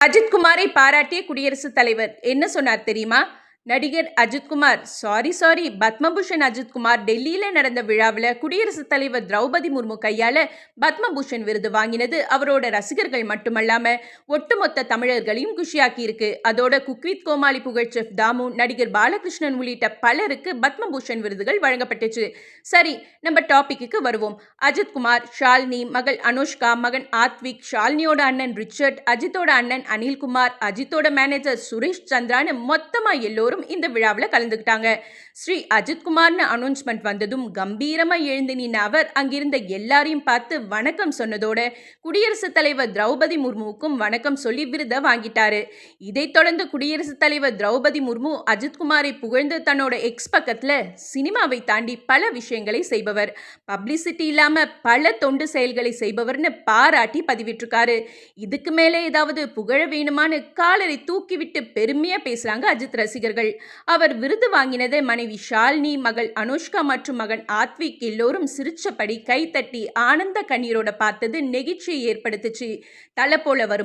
அஜித்குமாரை பாராட்டிய குடியரசுத் தலைவர் என்ன சொன்னார் தெரியுமா? நடிகர் அஜித்குமார் சாரி பத்மபூஷன் அஜித்குமார் டெல்லியில நடந்த விழாவில் குடியரசுத் தலைவர் திரௌபதி முர்மு கையால பத்மபூஷன் விருது வாங்கினது அவரோட ரசிகர்கள் மட்டுமல்லாம ஒட்டுமொத்த தமிழர்களையும் குஷியாக்கி இருக்கு. அதோட குக்வித் கோமாளி புகழ் செஃப் தாமு, நடிகர் பாலகிருஷ்ணன் உள்ளிட்ட பலருக்கு பத்மபூஷன் விருதுகள் வழங்கப்பட்டுச்சு. சரி, நம்ம டாபிக்கு வருவோம். அஜித்குமார், ஷாலினி, மகள் அனுஷ்கா, மகன் ஆத்விக், ஷாலினியோட அண்ணன் ரிச்சர்ட், அஜித்தோட அண்ணன் அனில்குமார், அஜித்தோட மேனேஜர் சுரேஷ் சந்திரான்னு மொத்தமா எல்லோரும் இந்த விழாவில் கலந்துக்கிட்டாங்க. ஸ்ரீ அஜித்குமார்னு அனௌன்ஸ்மெண்ட் வந்ததும் கம்பீரமா எழுந்து நின்ற அவர் அங்கிருந்த எல்லாரையும் பார்த்து வணக்கம் சொன்னதோட குடியரசுத் தலைவர் திரௌபதி முர்முவுக்கும் வணக்கம் சொல்லி விருதை வாங்கிட்டாரு. இதைத் தொடர்ந்து குடியரசுத் தலைவர் திரௌபதி முர்மு அஜித்குமாரை புகழ்ந்து தன்னோட எக்ஸ் பக்கத்துல சினிமாவை தாண்டி பல விஷயங்களை செய்பவர், பப்ளிசிட்டி இல்லாம பல தொண்டு செயல்களை செய்பவர்னு பாராட்டி பதிவிட்டிருக்காரு. இதுக்கு மேலே ஏதாவது புகழ வேணுமான்னு காலரை தூக்கிவிட்டு பெருமையா பேசுறாங்க அஜித் ரசிகர்கள். அவர் விருது வாங்கினதை மனைவி ஷாலினி, மகள் அனுஷ்கா மற்றும் மகன் ஆத்விக் எல்லோரும் சிரிச்சபடி கைத்தட்டி ஆனந்த கண்ணீரோட பார்த்தது நெகிழ்ச்சியை ஏற்படுத்துச்சு. தலை போல வரும்